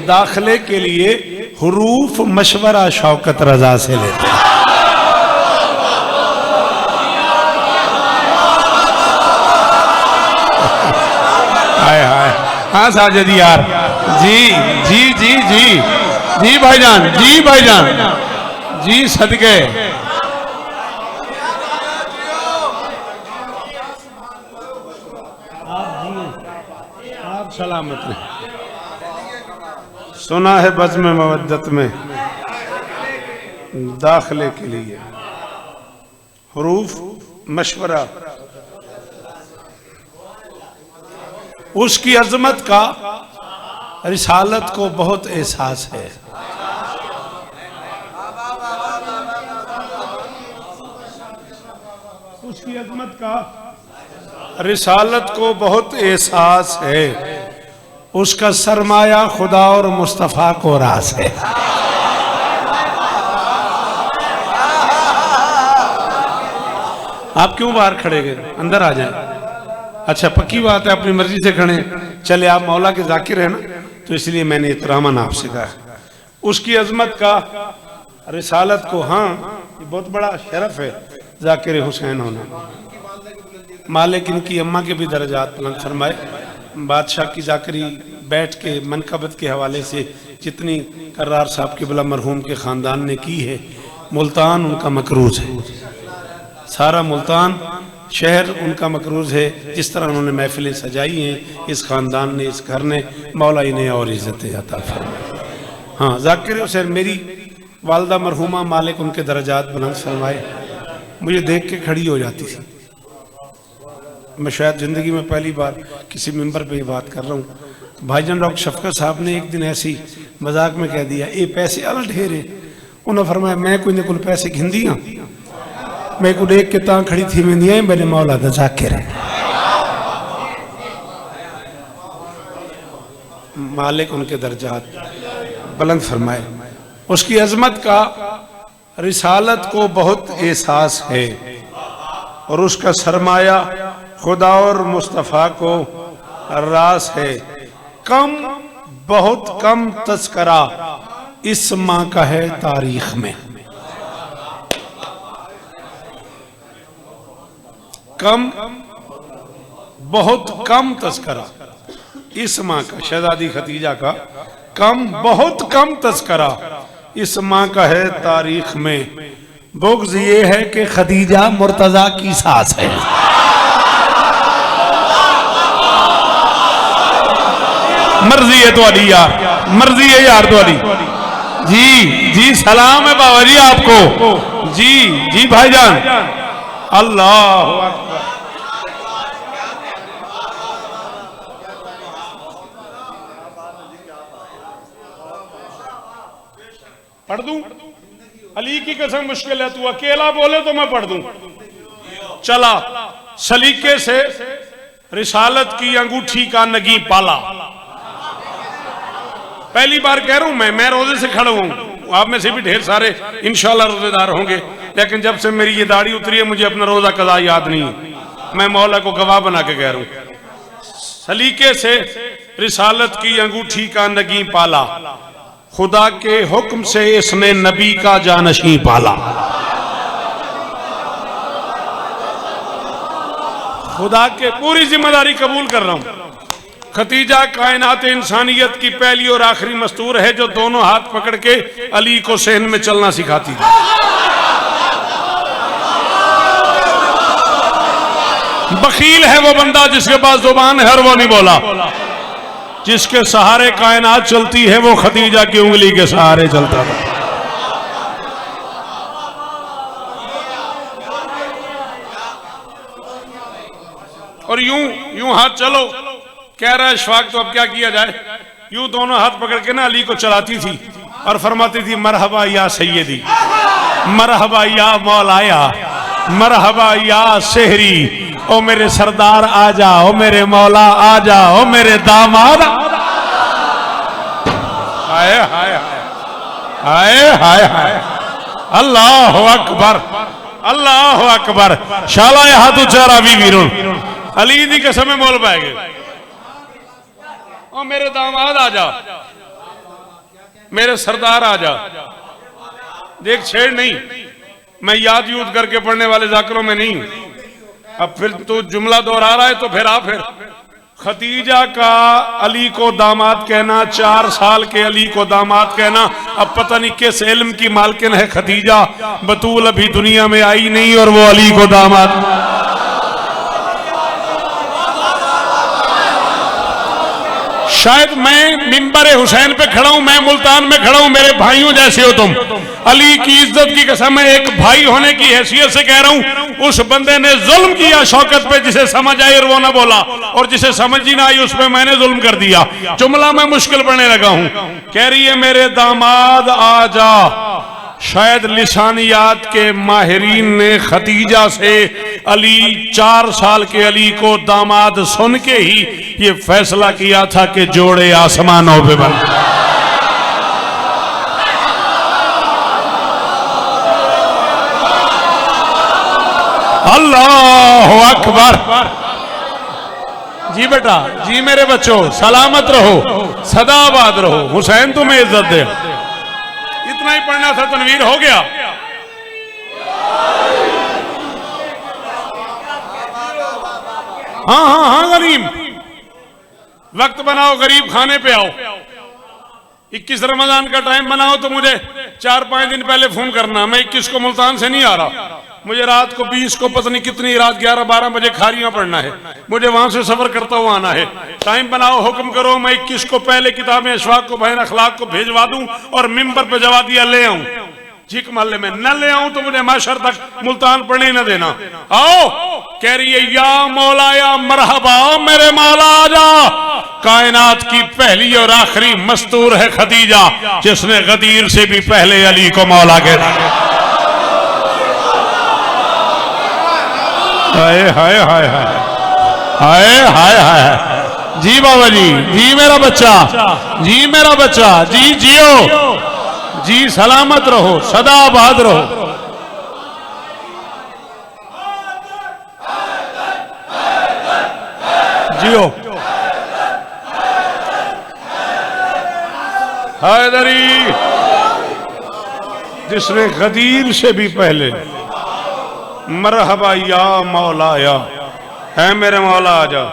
दाखिले के लिए हुरूफ मशवरा शौकत रजा से लेते हैं। हाय हाय हाँ साजिद यार, जी जी जी जी जी भाईजान, जी भाईजान, जी सदके। आप सलामत रहे। सुना है बज़्म मवद्दत में दाखिले के लिए हरूफ मशवरा, उसकी अजमत का रिसालत को बहुत एहसास है। उसकी अजमत का रिसालत को बहुत एहसास है, उसका सरमाया खुदा और मुस्तफ़ा को रास है। आप क्यों बाहर खड़े गए, अंदर आ जाए। अच्छा पक्की बात है, अपनी मर्जी से खड़े चले, आप मौला के जाकिर है ना, तो इसलिए मैंने इतरामन आपसे कहा। उसकी अजमत का रिसालत को, हाँ ये बहुत बड़ा शरफ है जाकिर हुसैन होना। मालिक इनकी अम्मा के भी दर्जात बुलंद फरमाए। बादशाह की जाकरी बैठ के मनकबत के हवाले से जितनी कर्रार साहब किबला मरहूम के ख़ानदान ने की है, मुल्तान उनका मकरूज है, सारा मुल्तान शहर उनका मकरूज है। जिस तरह उन्होंने महफिलें सजाई हैं इस ख़ानदान ने, इस घर ने, मौला इन्हें और इज़्ज़तें अता फरमाए। हाँ जाकिर हुसैन मेरी वालदा मरहूमा, मालिक उनके दर्जात बुलंद फरमाए, मुझे देख के खड़ी हो जाती थी। मैं शायद ज़िंदगी में पहली बार किसी मेंबर पे ये बात कर रहा हूँ। भाईजान डॉक्टर शफकत साहब ने एक दिन ऐसी मजाक में कह दिया, ये पैसे अल ढेरे। उन्होंने फरमाया मैं कोई कुल पैसे घिंदी हाँ, मैं को देख के ता खड़ी थी वेंदी है, मैंने मौला दा जाकिर है। मालिक उनके दर्जात बुलंद फरमाए। उसकी अजमत का रिसालत को बहुत एहसास है, और उसका सरमाया खुदा और मुस्तफ़ा को रास है। कम बहुत कम तस्करा इस माँ का है तारीख में। कम बहुत कम तस्करा इस माँ का, शहजादी खदीजा का कम बहुत कम तस्करा इस माँ का है तारीख में। बुग़्ज़ ये है कि खदीजा मुर्तज़ा की सास है। मर्जी है तुम्हारी यार, मर्जी है यार तुम्हारी। जी जी सलाम है बाबा जी आपको, जी जी भाईजान। अल्लाह अकबर। पढ़ दूं? अली की कसम मुश्किल है, तू अकेला बोले तो मैं पढ़ दूं। चला सलीके से रिसालत की अंगूठी का नगी पाला। पहली बार कह रहा हूं मैं रोजे से खड़ा हूं, आप में से भी ढेर सारे इंशाल्लाह रोजेदार होंगे, लेकिन जब से मेरी ये दाढ़ी उतरी है मुझे अपना रोजा कज़ा याद नहीं है। मैं मौला को गवाह बना के कह रहा हूं। सलीके से रिसालत की अंगूठी का नगी पाला, खुदा के हुक्म से इसने नबी का जानशी पाला। खुदा के पूरी जिम्मेदारी कबूल कर रहा हूं। खतीजा कायनात इंसानियत की पहली और आखिरी मस्तूर है जो दोनों हाथ पकड़ के अली को सहन में चलना सिखाती थी। बखील है वो बंदा जिसके पास जुबान है और वो नहीं बोला। जिसके सहारे कायनात चलती है वो खतीजा की उंगली के सहारे चलता था। और यूं यूं हाथ चलो, कह रहा है इशफाक, तो अब क्या किया जाए। यूं दोनों हाथ पकड़ के ना अली को चलाती थी और फरमाती थी मरहबा या सैयदी, मरहबा या मौलाया, मरहबा या सेहरी, ओ मेरे सरदार आ जा, ओ मेरे मौला आ जा, ओ मेरे दामाद। हाय हाय हाय हाय हाय, अल्लाह अकबर, अल्लाह अकबर। शाला हाथ उच्चा रावी वीरुन अली दी कसम मोल पाएगे। ओ मेरे दामाद आ जा, मेरे सरदार आ जा। देख छेड़ नहीं, मैं याद यूद करके पढ़ने वाले जाकिरों में नहीं। अब फिर तू जुमला दोहरा रहा है तो फिर आ, फिर खदीजा का अली को दामाद कहना, 4 साल के अली को दामाद कहना। अब पता नहीं किस इल्म की मालकिन है खदीजा, बतूल अभी दुनिया में आई नहीं और वो अली को दामाद। शायद मैं मिंबर हुसैन पे खड़ा हूं, मैं मुल्तान में खड़ा हूं, मेरे भाइयों जैसे हो तुम। अली की इज्जत की कसम, मैं एक भाई होने की हैसियत से कह रहा हूं, उस बंदे ने जुल्म किया शौकत पे, जिसे समझ आई और वो ना बोला, और जिसे समझ ही ना आई उस पे मैंने जुल्म कर दिया। जुमला मैं मुश्किल पड़ने लगा हूं। कह रही है मेरे दामाद आ जा। शायद लिसानियात के माहिरीन ने खदीजा से अली 4 साल के अली को दामाद सुन के ही ये फैसला किया था कि जोड़े आसमानों पे बन। अल्लाह अकबर। जी बेटा, जी मेरे बच्चों, सलामत रहो, सदाबाद रहो, हुसैन तुम्हें इज्जत दे। इतना ही पढ़ना था, तनवीर हो गया। हाँ हाँ हाँ गरीब, वक्त बनाओ, गरीब खाने पे आओ। 21 रमजान का टाइम बनाओ तो मुझे 4-5 दिन पहले फोन करना। मैं 21 को मुल्तान से नहीं आ रहा, मुझे रात को 20 को पता नहीं कितनी रात 11-12 बजे खारियां पढ़ना है, मुझे वहां से सफर करता हुआ आना है। टाइम बनाओ, हुक्म करो, मैं 21 को पहले किताबें अशफाक को, बहन अखलाक को भेजवा दूं और मिंबर पे जवादिया ले आऊं। ठीक महल्ले में न ले आऊं तो मुझे माशर तक मुल्तान पढ़ने न देना। आओ। कह रही है या मौला या मरहबा, मेरे मौला आजा। कायनात की पहली और आखिरी मस्तूर है खदीजा, जिसने गदीर से भी पहले अली को मौला कह। हाय हाय हाय हाय हाय हाय हाय। जी बाबा जी, जी मेरा बच्चा, जी मेरा बच्चा, जी जियो, जी सलामत रहो, सदा आबाद रहो। जियो। हैदरी, जिसने गदीर से भी पहले मरहबा या मौलाया, है मेरे मौला आजा।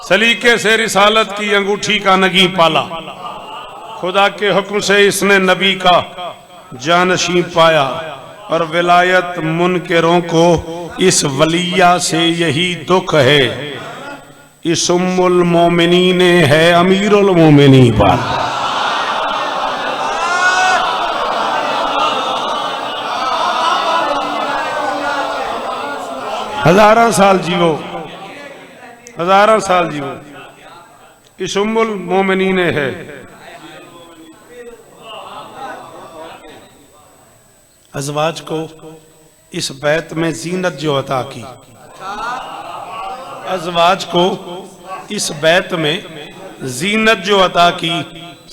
सलीके से रिसालत की अंगूठी का नगी पाला, खुदा के हुक्म से इसने नबी का जानशी पाया, और विलायत मुनकरों को इस वलिया से यही दुख है। इस उम्मुल मोमिनीन है अमीरुल मोमिनीन पर। हजारों साल जीवो, हजारों साल जीवो। इस उम्मुल मोमिनीन है। अज़वाज को इस बैत में जीनत जो अता की, अज़वाज को इस बैत में जीनत जो अता की,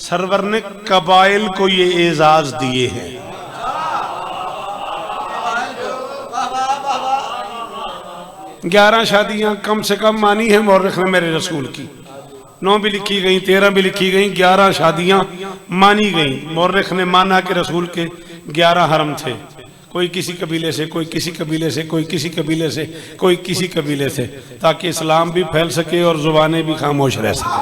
सरवर ने कबाइल को ये एजाज दिए हैं। ग्यारह शादियां कम से कम मानी है मौरख ने मेरे रसूल की। 9 भी लिखी गई, 13 भी लिखी गई, 11 शादियां मानी गई। मौरख ने माना कि रसूल के 11 हरम थे। कोई किसी कबीले से, कोई किसी कबीले से, कोई किसी कबीले से, कोई किसी कबीले से, ताकि इस्लाम भी फैल सके और जुबानें भी खामोश रह सके।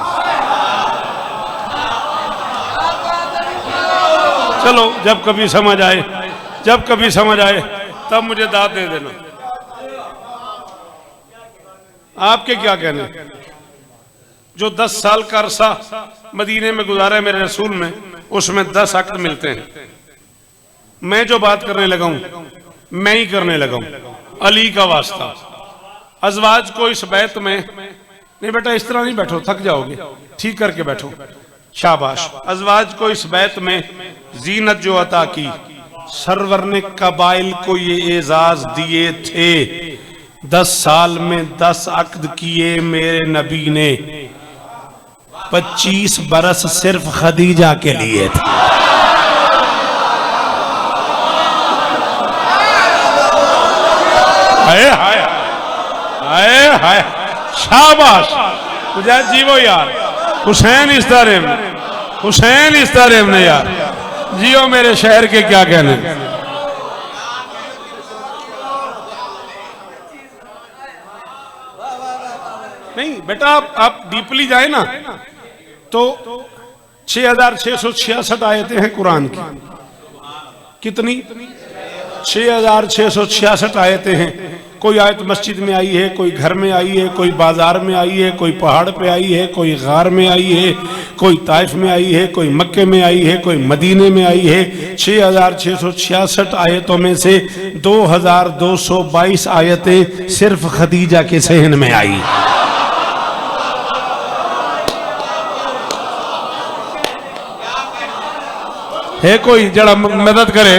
चलो, जब कभी समझ आए, जब कभी समझ आए तब मुझे दाद दे देना। आपके क्या कहने? जो 10 साल का अरसा मदीने में गुजारा है मेरे रसूल में, उसमें 10 अक्द मिलते हैं। मैं जो बात करने लगा हूं, मैं ही करने लगा हूं, अली का वास्ता। अज़वाज को इस बैत में, नहीं बेटा इस तरह नहीं बैठो, थक जाओगे, ठीक करके बैठो, शाबाश। अज़वाज को इस बैत में जीनत जो अता की, सरवर ने कबाइल को ये एजाज दिए थे। 10 साल में 10 अक्द किए मेरे नबी ने, 25 बरस सिर्फ खदीजा के लिए थे। हाय हाय हाय हाय, शाबाश। तुझे जीवो यार, हुसैन इस तरह में, हुसैन इस तरह में यार, जियो मेरे शहर के क्या कहने। नहीं बेटा आप डीपली जाए ना तो 6666 आयतें हैं कुरान की। कितनी? 6666 आयतें हैं। कोई आयत मस्जिद में आई है, कोई घर में आई है, कोई बाजार में आई है, कोई पहाड़ पे आई है, कोई गार में आई है, कोई ताइफ में आई है, कोई मक्के में आई है, कोई मदीने में आई है। 6666 आयतों में से 2222 आयतें सिर्फ खदीजा के सहन में आई। है कोई जड़ा मदद करे?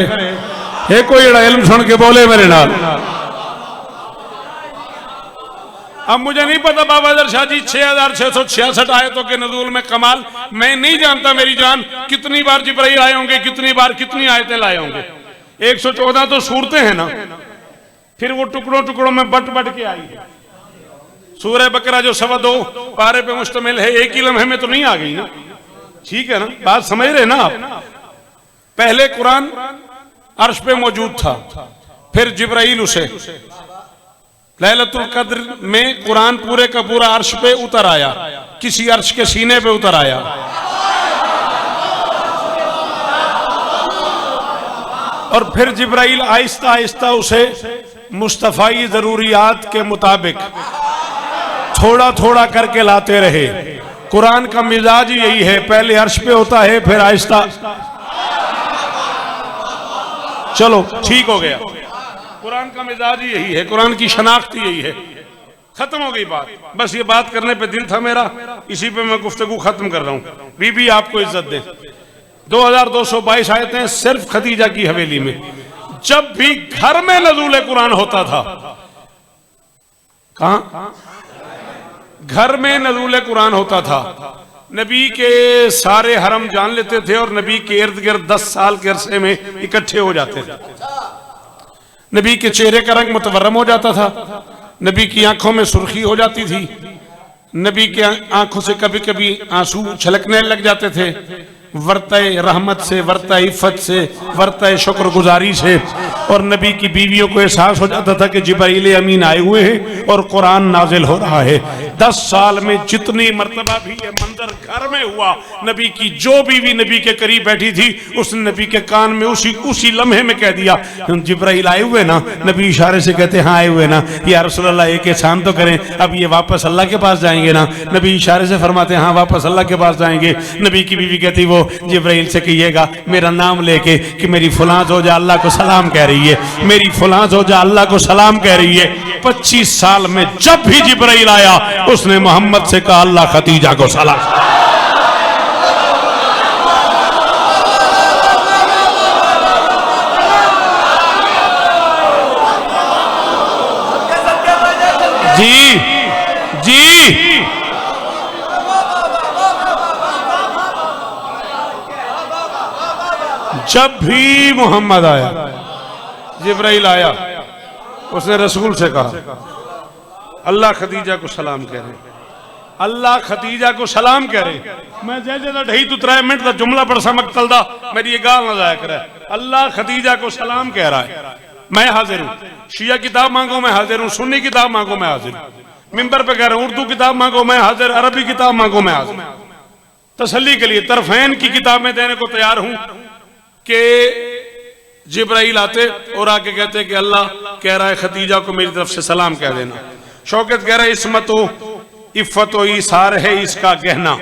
है कोई जड़ा इल्म सुन के बोले मेरे नाल? अब मुझे नहीं पता बाबा दर शाह जी 6666 आयतों के नज़ूल में कमाल मैं नहीं जानता मेरी जान कितनी बार जिब्राइल आए होंगे, कितनी बार कितनी आयतें लाए होंगे। 114 तो सूरतें हैं ना, फिर वो टुकड़ों टुकड़ों में बट बट के आई है। सूरह बकरा जो 2.25 पारे पे मुश्तमिल है, एक ही लम्हे में तो नहीं आ गई ना। ठीक है ना, बात समझ रहे ना आप? पहले कुरान अर्श पे मौजूद था, फिर जिब्राइल उसे लैलतुल कद्र में कुरान पूरे का पूरा अर्श पे उतर आया, किसी अर्श के सीने पे उतर आया। और फिर जिब्राइल आहिस्ता आहिस्ता उसे मुस्तफाई जरूरियात के मुताबिक थोड़ा थोड़ा करके लाते रहे। कुरान का मिजाज यही है, पहले अर्श पे होता है, फिर आहिस्ता। चलो ठीक हो गया, कुरान का मिजाज ही यही है, कुरान की शनाख्त यही है। खत्म हो गई बात। बस ये बात करने पे दिल था मेरा, इसी पे मैं गुफ्तगू खत्म कर रहा हूँ। बीबी आपको इज्जत दे। 2222 आयतें सिर्फ खदीजा की हवेली में। जब भी घर में नज़ूल कुरान होता था, कहां? घर में नज़ूल कुरान होता था, नबी के सारे हरम जान लेते थे और नबी के इर्द गिर्द 10 साल के अरसे में इकट्ठे हो जाते थे। नबी के चेहरे का रंग मुतवर्रम हो जाता था, नबी की आंखों में सुर्खी हो जाती थी, नबी के आंखों से कभी कभी आंसू छलकने लग जाते थे, वर्ताए रहमत से, वर्ताए इफ़्फ़त से, वर्ताए शुक्रगुजारी से। और नबी की बीवियों को एहसास हो जाता था कि जिब्राइल अमीन आए हुए हैं और कुरान नाजिल हो रहा है। 10 साल में जितनी मर्तबा भी ये मंजर घर में हुआ, नबी की जो बीवी नबी के करीब बैठी थी उसने नबी के कान में उसी लम्हे में कह दिया, जिब्राइल आए हुए ना। नबी इशारे से कहते हाँ आए हुए ना। या रसूलल्लाह एक एहसान तो करें, अब ये वापस अल्लाह के पास जाएंगे ना। नबी इशारे से फरमाते हाँ वापस अल्लाह के पास जाएंगे। नबी की बीवी कहती वो जिब्राइल से कहिएगा मेरा नाम लेके कि मेरी फलां ज़ौजा अल्लाह को सलाम कह रही है, मेरी फलां ज़ौजा अल्लाह को सलाम कह रही है। 25 साल में जब भी जिब्राइल आया उसने मोहम्मद से कहा अल्लाह खदीजा को सलाम। जी जी जब भी मोहम्मद आया, जिब्राइल आया, उसने रसूल से कहा अल्लाह खदीजा को सलाम कह रहे, अल्लाह खदीजा को सलाम कह रहे। मैं जैसे ढही तू 3 मिनट का जुमला पढ़ समझ चलदा, मेरी ये गाल ना जाया करे। अल्लाह खदीजा को सलाम कह रहा है, मैं हाजिर हूँ। शिया किताब मांगो मैं हाजिर हूँ, सुन्नी किताब मांगो मैं हाजिर हूँ। मिंबर पे कह रहा हूँ उर्दू किताब मांगो मैं हाजिर, अरबी किताब मांगो मैं हाजिर। तसल्ली के लिए तरफैन की किताबें देने को तैयार हूँ कि जिब्राइल आते और आके कहते कि अल्लाह कह रहा है खदीजा को मेरी तरफ से सलाम कह देना। शौकत कह रहा है इस्मत इफ़्फ़त व ईसार है इसका गहना।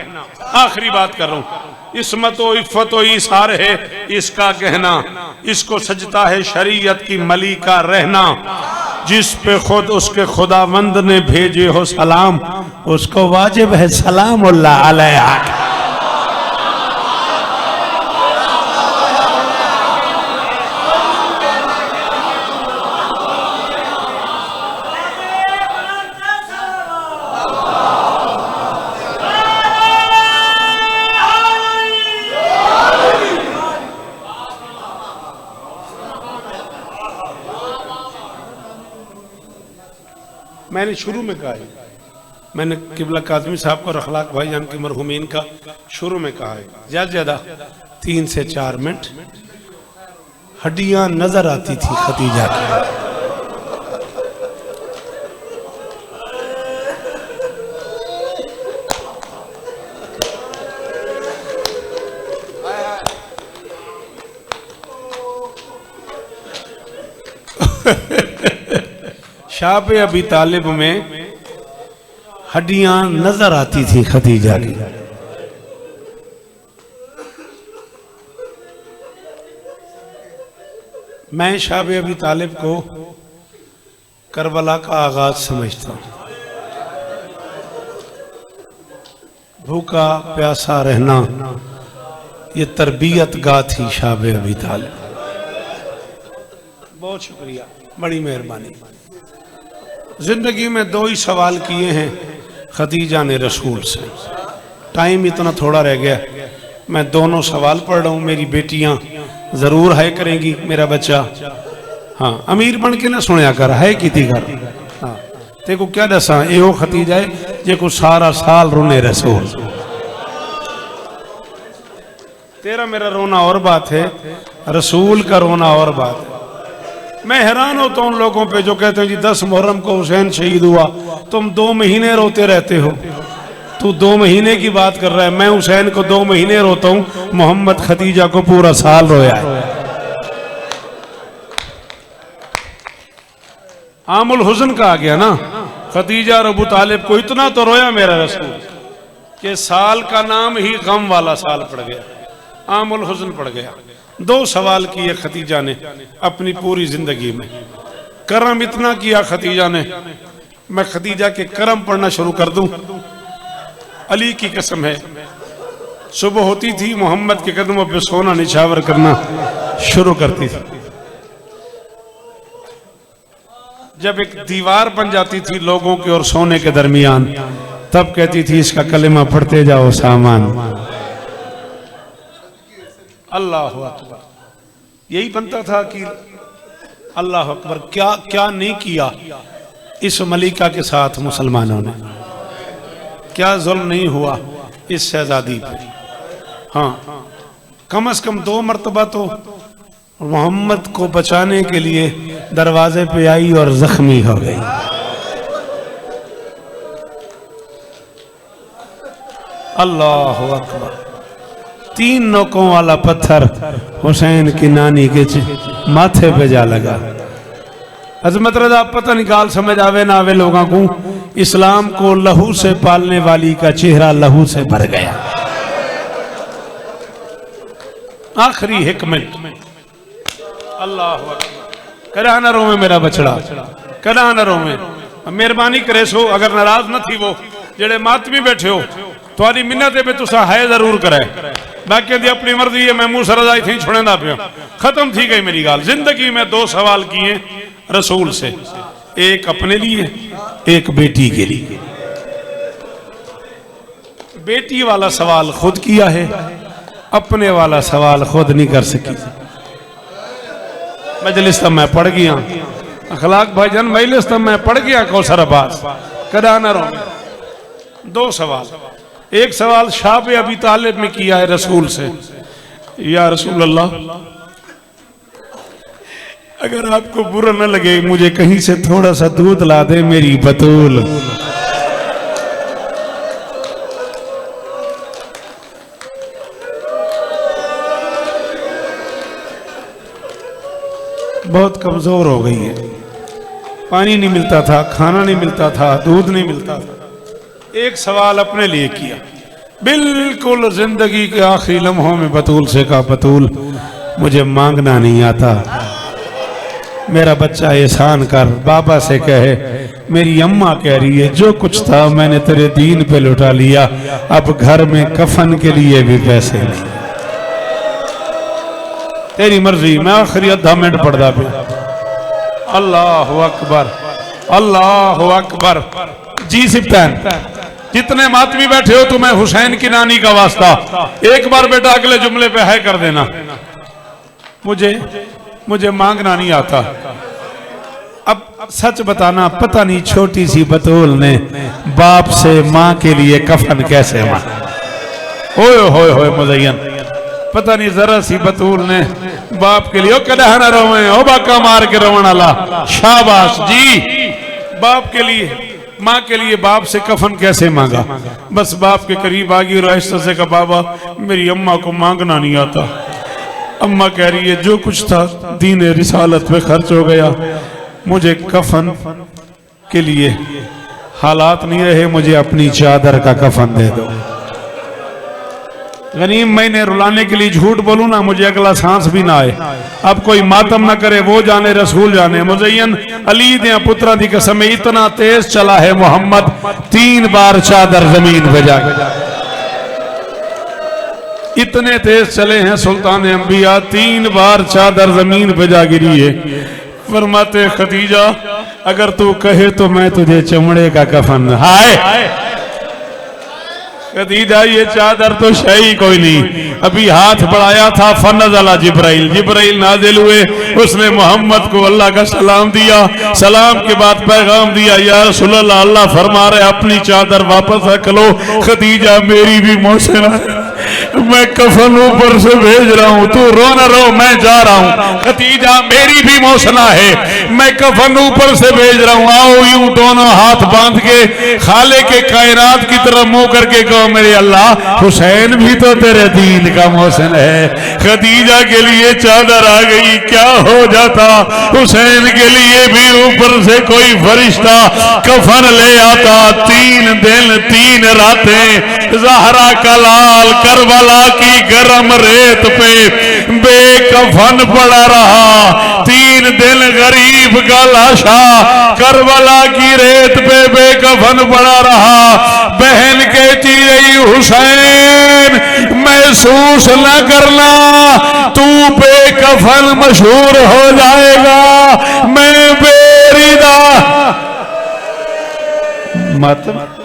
आखिरी बात कर रहा हूँ, इस्मत व इफ़्फ़त व ईसार है इसका गहना, इसको सजता है शरीयत की मली का रहना। जिस पे खुद उसके खुदावंद ने भेजे हो सलाम, उसको वाजिब है सलाम अल्लाह अलैहा। मैंने शुरू में कहा है, मैंने किबला काज़मी साहब को और अखलाक भाईजान के मरहुमीन का शुरू में कहा है, ज्यादा ज्यादा 3 से 4 मिनट हड्डियां नजर आती थी खदीजा की। शाह पे अबी तालिब में हड्डियां नजर आती थी खदीजा की। मैं शाह पे अबी तालिब को करबला का आगाज समझता हूं। भूखा प्यासा रहना ये तरबियत गाह थी शाह पे अबी तालिब। बहुत शुक्रिया, बड़ी मेहरबानी। जिंदगी में 2 ही सवाल किए हैं खदीजा ने रसूल से। टाइम इतना थोड़ा रह गया, मैं दोनों सवाल पढ़ रहा हूँ। मेरी बेटियां जरूर है करेंगी, मेरा बच्चा हाँ अमीर बन के ना सुनया कर है की घर। हाँ तेको क्या दसा यो खतीजा है जे को सारा साल रोने रसूल। तेरा मेरा रोना और बात है, रसूल का रोना और बात है। मैं हैरान होता हूं उन लोगों पे जो कहते हैं जी 10 मुहर्रम को हुसैन शहीद हुआ, तुम 2 महीने रोते रहते हो। तू 2 महीने की बात कर रहा है, मैं हुसैन को 2 महीने रोता हूं, मोहम्मद खदीजा को पूरा साल रोया है। आमुल हुज़न का आ गया ना, खदीजा और अबू तालिब को इतना तो रोया मेरा रसूल कि साल का नाम ही गम वाला साल पड़ गया, आमुल हुज़न पड़ गया। 2 सवाल किए खदीजा ने अपनी पूरी जिंदगी में। करम इतना किया खदीजा ने, मैं खदीजा के करम पढ़ना शुरू कर दूं, अली की कसम है। सुबह होती थी मोहम्मद के कदमों पे सोना निछावर करना शुरू करती थी। जब एक दीवार बन जाती थी लोगों के और सोने के दरमियान, तब कहती थी इसका कलिमा पढ़ते जाओ सामान। अल्लाह अकबर, यही बनता था कि अल्लाह अकबर। क्या क्या नहीं किया इस मलिका के साथ मुसलमानों ने, क्या जुल्म नहीं हुआ इस शहजादी पे। हाँ कम से कम 2 मरतबा तो मोहम्मद को बचाने के लिए दरवाजे पे आई और जख्मी हो गई। अल्लाह अकबर। 3 नोकों वाला पत्थर हुसैन की नानी के माथे पे जा लगा। अजमत रजा पता निकाल समझ आवे ना आवे लोगों को, इस्लाम को लहू से पालने वाली का चेहरा लहू से भर गया। आखिरी हिकमत। अल्लाह अकबर। करा न रोवे मेरा बछड़ा, करा न रोवे। मेहरबानी करे सो, अगर नाराज न थी वो जेड़े मातमी बैठे हो, तुम्हारी मिन्नत पे तुसा है जरूर करे, बाकी दी अपनी मर्जी है। मैं मुंह सरदाई थी छुड़ेंदा पिया, खत्म थी गई मेरी गाल। जिंदगी में 2 सवाल किए रसूल से, एक अपने लिए, एक बेटी के लिए। बेटी वाला सवाल खुद किया है, अपने वाला सवाल खुद नहीं कर सकी। मजलिस तब मैं पढ़ गया, अखलाक भाईजान मजलिस तब मैं पढ़ गया। कौसर अब्बास कदा न रोवे। 2 सवाल। एक सवाल शाह पे अबी तालिब में किया है रसूल से, या रसूल अल्लाह अगर आपको बुरा न लगे मुझे कहीं से थोड़ा सा दूध ला दे मेरी बतूल। बहुत कमजोर हो गई है, पानी नहीं मिलता था, खाना नहीं मिलता था, दूध नहीं मिलता था। एक सवाल अपने लिए किया, बिल्कुल जिंदगी के आखिरी लम्हों में बतूल से कहा, बतूल मुझे मांगना नहीं आता, मेरा बच्चा एहसान कर। बाबा से कहे मेरी अम्मा कह रही है जो कुछ था मैंने तेरे दीन पे लुटा लिया, अब घर में कफन के लिए भी पैसे नहीं, तेरी मर्जी। मैं आखिरी आधा मिनट पढ़दा पे। अल्लाह अकबर, अल्लाह अकबर। जी सिप्तान जितने मातमी बैठे हो तुम्हें हुसैन की नानी का वास्ता, एक बार बेटा अगले जुमले पे है कर देना। मुझे मांगना नहीं आता। अब सच बताना, पता नहीं छोटी सी बतूल ने बाप से माँ के लिए कफन कैसे मांगा। ओए होए होए मुज़य्यन, पता नहीं जरा सी बतूल ने बाप के लिए, ओ कदा ना रोवे, ओ बाका मार के रोवन वाला, शाबाश जी। बाप के लिए, माँ के लिए बाप से कफन कैसे मांगा। बस बाप के करीब आ गई और आहिस्ता से कहा बाबा मेरी अम्मा को मांगना नहीं आता। अम्मा कह रही है जो कुछ था दीन रिसालत पे खर्च हो गया, मुझे कफन के लिए हालात नहीं रहे, मुझे अपनी चादर का कफन दे दो। गनीम मैंने रुलाने के लिए झूठ बोलूं ना, मुझे अगला सांस भी ना आए। अब कोई मातम ना करे, वो जाने रसूल जाने। मुज़य्यन अली दे पुत्रा दी कसम, इतना तेज चला है मोहम्मद, 3 बार चादर जमीन पे जा, इतने तेज चले हैं सुल्तान अंबिया, 3 बार चादर जमीन पे जा गिरी है। फरमाते खदीजा अगर तू कहे तो मैं तुझे चमड़े का कफन। हाय खदीजा ये चादर तो शही कोई नहीं। अभी हाथ बढ़ाया था, फनज़ला जिब्राइल, जिब्राइल नाजिल हुए, उसने मोहम्मद को अल्लाह का सलाम दिया। सलाम के बाद पैगाम दिया, या रसूल अल्लाह, अल्लाह फरमा रहे अपनी चादर वापस रख लो। खदीजा मेरी भी मोहसिन है, मैं कफन ऊपर से भेज रहा हूं, तू रो न रो, मैं जा रहा हूं। खदीजा मेरी भी मौसना है, मैं कफन ऊपर से भेज रहा हूं। आओ यूं दोनों हाथ बांध के खाले के कायनात की तरफ मुंह करके कहो, मेरे अल्लाह हुसैन भी तो तेरे दीन का मौसम है। खदीजा के लिए चादर आ गई, क्या हो जाता हुसैन के लिए भी ऊपर से कोई फरिश्ता कफन ले आता। 3 दिन 3 रातें ज़हरा का लाल करबला की गरम रेत पे बेकफन पड़ा रहा। 3 दिन गरीब का लाशा करबला की रेत पे बेकफन पड़ा रहा। बहन कहती रही, हुसैन महसूस न करना, तू बेकफन मशहूर हो जाएगा, मैं बेरिदा। मतलब